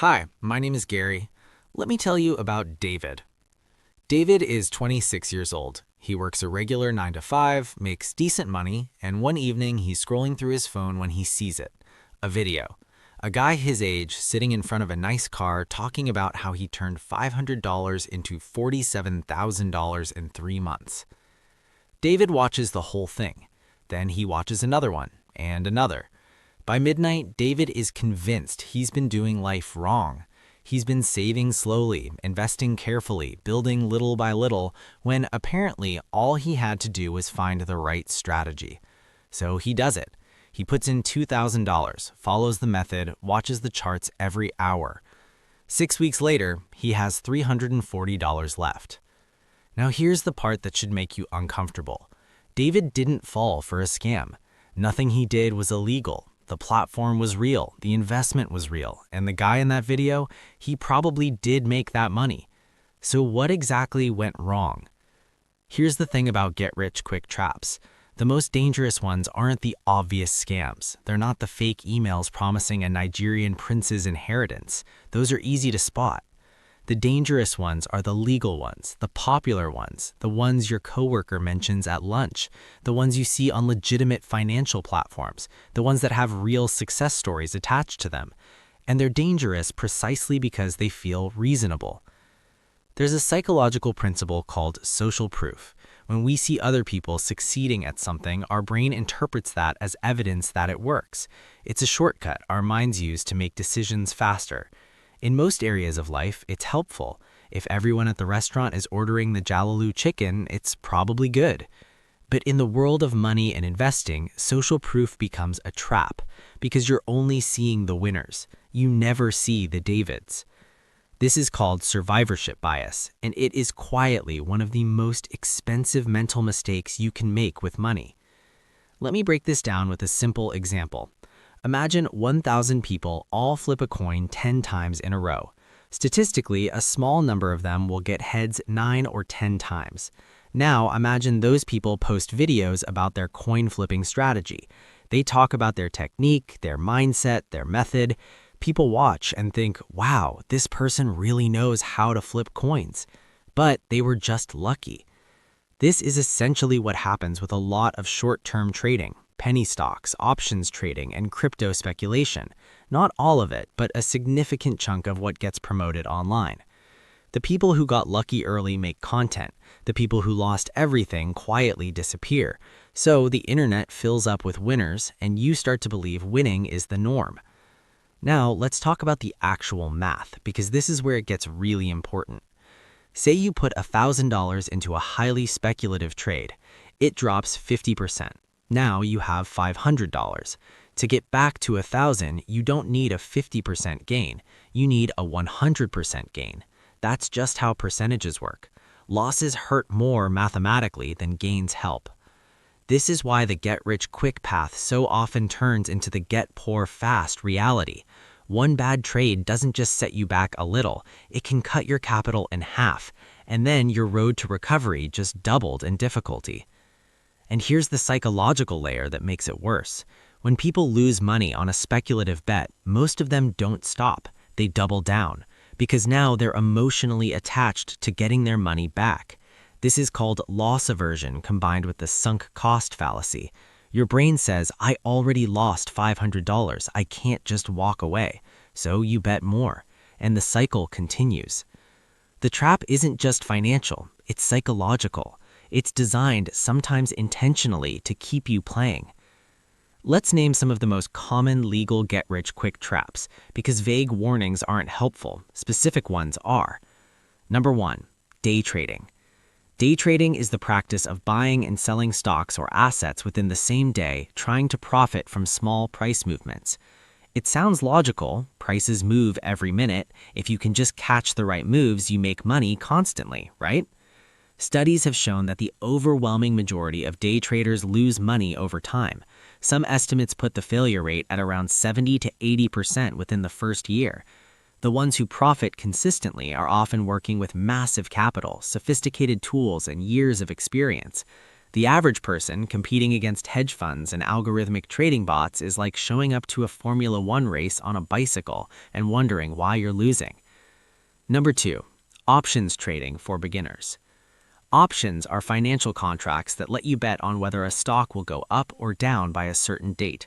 Hi, my name is Gary. Let me tell you about David. David is 26 years old. He works a regular 9 to 5, makes decent money, and one evening he's scrolling through his phone when he sees it. A video. A guy his age sitting in front of a nice car talking about how he turned $500 into $47,000 in 3 months. David watches the whole thing. Then he watches another one, and another. By midnight, David is convinced he's been doing life wrong. He's been saving slowly, investing carefully, building little by little, when apparently all he had to do was find the right strategy. So he does it. He puts in $2,000, follows the method, watches the charts every hour. 6 weeks later, he has $340 left. Now here's the part that should make you uncomfortable. David didn't fall for a scam. Nothing he did was illegal. The platform was real, the investment was real, and the guy in that video, he probably did make that money. So what exactly went wrong? Here's the thing about get-rich-quick traps. The most dangerous ones aren't the obvious scams. They're not the fake emails promising a Nigerian prince's inheritance. Those are easy to spot. The dangerous ones are the legal ones, the popular ones, the ones your coworker mentions at lunch, the ones you see on legitimate financial platforms, the ones that have real success stories attached to them. And they're dangerous precisely because they feel reasonable. There's a psychological principle called social proof. When we see other people succeeding at something, our brain interprets that as evidence that it works. It's a shortcut our minds use to make decisions faster. In most areas of life, it's helpful. If everyone at the restaurant is ordering the Jalaloo chicken, it's probably good. But in the world of money and investing, social proof becomes a trap because you're only seeing the winners. You never see the Davids. This is called survivorship bias, and it is quietly one of the most expensive mental mistakes you can make with money. Let me break this down with a simple example. Imagine 1,000 people all flip a coin 10 times in a row. Statistically, a small number of them will get heads 9 or 10 times. Now imagine those people post videos about their coin flipping strategy. They talk about their technique, their mindset, their method. People watch and think, wow, this person really knows how to flip coins. But they were just lucky. This is essentially what happens with a lot of short-term trading. Penny stocks, options trading, and crypto speculation. Not all of it, but a significant chunk of what gets promoted online. The people who got lucky early make content. The people who lost everything quietly disappear. So the internet fills up with winners, and you start to believe winning is the norm. Now, let's talk about the actual math, because this is where it gets really important. Say you put $1,000 into a highly speculative trade. It drops 50%. Now you have $500. To get back to 1,000, you don't need a 50% gain. You need a 100% gain. That's just how percentages work. Losses hurt more mathematically than gains help. This is why the get-rich-quick path so often turns into the get-poor-fast reality. One bad trade doesn't just set you back a little, it can cut your capital in half, and then your road to recovery just doubled in difficulty. And here's the psychological layer that makes it worse. When people lose money on a speculative bet, most of them don't stop. They double down, because now they're emotionally attached to getting their money back. This is called loss aversion combined with the sunk cost fallacy. Your brain says, I already lost $500. I can't just walk away. So you bet more, and the cycle continues. The trap isn't just financial, it's psychological. It's designed, sometimes intentionally, to keep you playing. Let's name some of the most common legal get-rich-quick traps, because vague warnings aren't helpful. Specific ones are. Number 1, day trading. Day trading is the practice of buying and selling stocks or assets within the same day, trying to profit from small price movements. It sounds logical. Prices move every minute. If you can just catch the right moves, you make money constantly, right? Studies have shown that the overwhelming majority of day traders lose money over time. Some estimates put the failure rate at around 70 to 80% within the first year. The ones who profit consistently are often working with massive capital, sophisticated tools, and years of experience. The average person competing against hedge funds and algorithmic trading bots is like showing up to a Formula One race on a bicycle and wondering why you're losing. Number 2, options trading for beginners. Options are financial contracts that let you bet on whether a stock will go up or down by a certain date.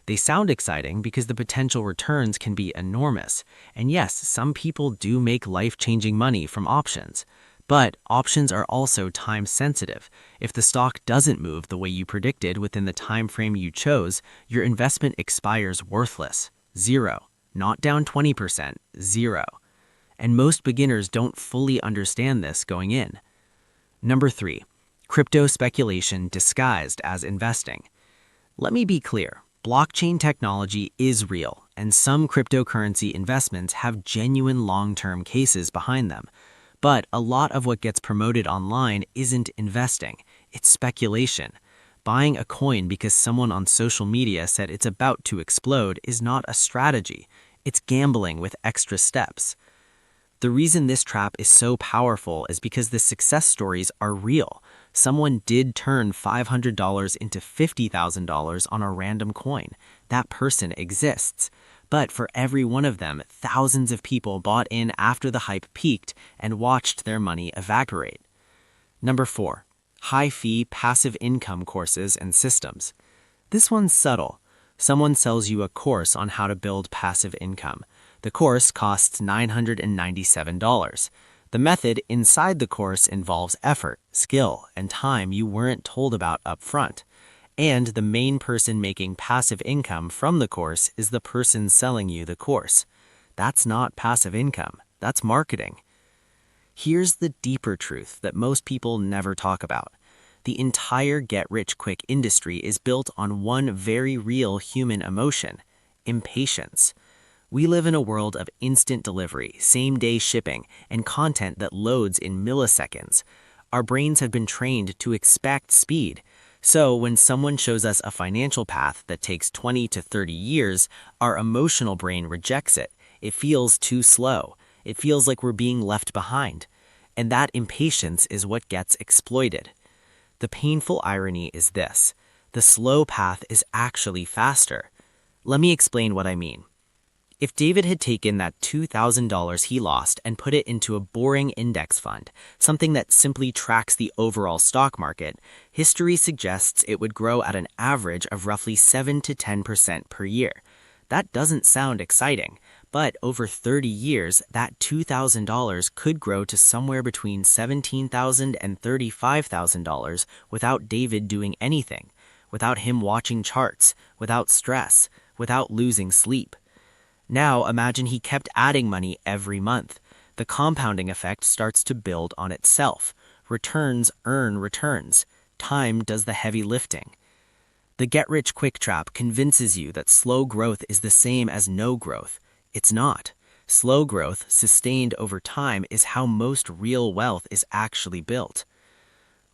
They sound exciting because the potential returns can be enormous. And yes, some people do make life-changing money from options. But options are also time sensitive. If the stock doesn't move the way you predicted within the time frame you chose, your investment expires worthless. Zero. Not down 20%. Zero. And most beginners don't fully understand this going in. Number 3, crypto speculation disguised as investing. Let me be clear. Blockchain technology is real, and some cryptocurrency investments have genuine long-term cases behind them. But a lot of what gets promoted online isn't investing, it's speculation. Buying a coin because someone on social media said it's about to explode is not a strategy, it's gambling with extra steps. The reason this trap is so powerful is because the success stories are real. Someone did turn $500 into $50,000 on a random coin. That person exists. But for every one of them, thousands of people bought in after the hype peaked and watched their money evaporate. Number 4, high-fee passive income courses and systems. This one's subtle. Someone sells you a course on how to build passive income. The course costs $997. The method inside the course involves effort, skill, and time you weren't told about up front. And the main person making passive income from the course is the person selling you the course. That's not passive income, that's marketing. Here's the deeper truth that most people never talk about. The entire get-rich-quick industry is built on one very real human emotion: impatience. We live in a world of instant delivery, same-day shipping, and content that loads in milliseconds. Our brains have been trained to expect speed. So when someone shows us a financial path that takes 20 to 30 years, our emotional brain rejects it. It feels too slow. It feels like we're being left behind. And that impatience is what gets exploited. The painful irony is this: the slow path is actually faster. Let me explain what I mean. If David had taken that $2,000 he lost and put it into a boring index fund, something that simply tracks the overall stock market, history suggests it would grow at an average of roughly 7 to 10% per year. That doesn't sound exciting, but over 30 years, that $2,000 could grow to somewhere between $17,000 and $35,000 without David doing anything, without him watching charts, without stress, without losing sleep. Now imagine he kept adding money every month. The compounding effect starts to build on itself. Returns earn returns. Time does the heavy lifting. The get-rich-quick trap convinces you that slow growth is the same as no growth. It's not. Slow growth, sustained over time, is how most real wealth is actually built.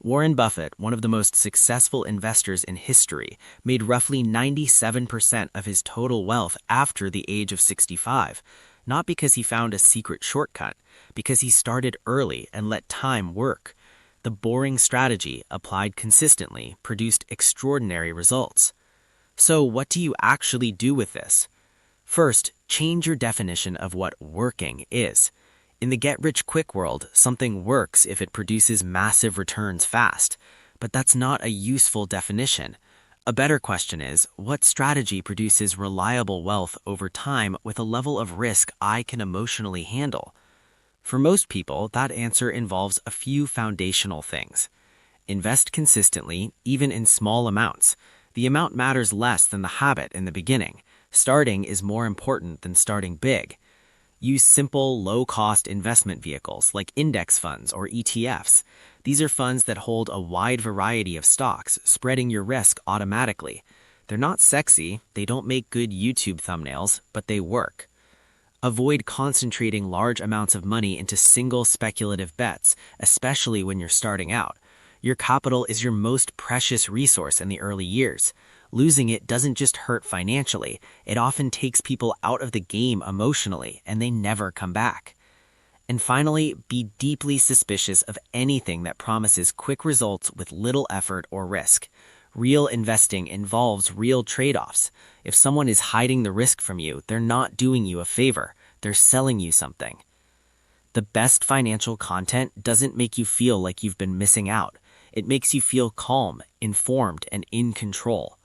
Warren Buffett, one of the most successful investors in history, made roughly 97% of his total wealth after the age of 65, not because he found a secret shortcut, because he started early and let time work. The boring strategy, applied consistently, produced extraordinary results. So what do you actually do with this? First, change your definition of what working is. In the get-rich-quick world, something works if it produces massive returns fast. But that's not a useful definition. A better question is, what strategy produces reliable wealth over time with a level of risk I can emotionally handle? For most people, that answer involves a few foundational things. Invest consistently, even in small amounts. The amount matters less than the habit in the beginning. Starting is more important than starting big. Use simple, low-cost investment vehicles like index funds or ETFs. These are funds that hold a wide variety of stocks, spreading your risk automatically. They're not sexy, they don't make good YouTube thumbnails, but they work. Avoid concentrating large amounts of money into single speculative bets, especially when you're starting out. Your capital is your most precious resource in the early years. Losing it doesn't just hurt financially, it often takes people out of the game emotionally, and they never come back. And finally, be deeply suspicious of anything that promises quick results with little effort or risk. Real investing involves real trade-offs. If someone is hiding the risk from you, they're not doing you a favor. They're selling you something. The best financial content doesn't make you feel like you've been missing out. It makes you feel calm, informed, and in control.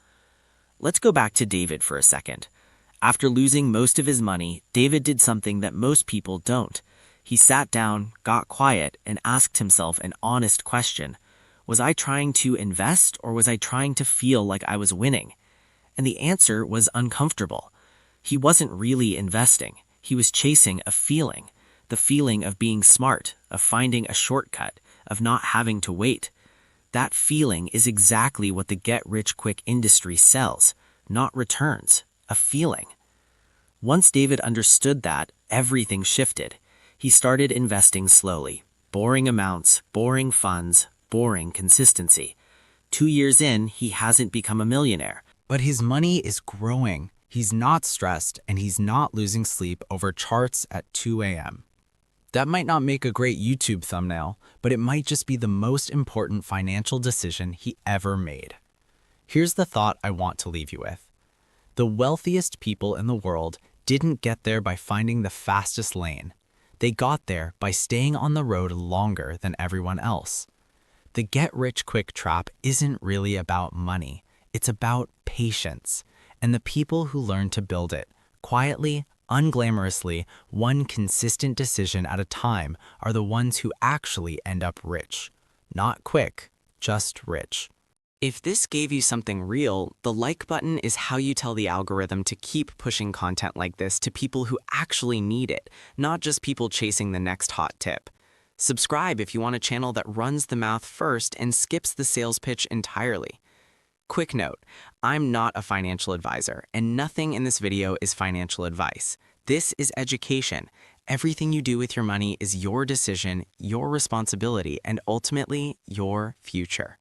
Let's go back to David for a second. After losing most of his money, David did something that most people don't. He sat down, got quiet, and asked himself an honest question. Was I trying to invest, or was I trying to feel like I was winning? And the answer was uncomfortable. He wasn't really investing. He was chasing a feeling. The feeling of being smart, of finding a shortcut, of not having to wait. That feeling is exactly what the get-rich-quick industry sells, not returns, a feeling. Once David understood that, everything shifted. He started investing slowly. Boring amounts, boring funds, boring consistency. 2 years in, he hasn't become a millionaire. But his money is growing. He's not stressed, and he's not losing sleep over charts at 2 a.m. That might not make a great YouTube thumbnail, but it might just be the most important financial decision he ever made. Here's the thought I want to leave you with. The wealthiest people in the world didn't get there by finding the fastest lane. They got there by staying on the road longer than everyone else. The get-rich-quick trap isn't really about money. It's about patience, and the people who learn to build it, quietly, unglamorously, one consistent decision at a time, are the ones who actually end up rich. Not quick, just rich. If this gave you something real, the like button is how you tell the algorithm to keep pushing content like this to people who actually need it, not just people chasing the next hot tip. Subscribe if you want a channel that runs the math first and skips the sales pitch entirely. Quick note, I'm not a financial advisor, and nothing in this video is financial advice. This is education. Everything you do with your money is your decision, your responsibility, and ultimately, your future.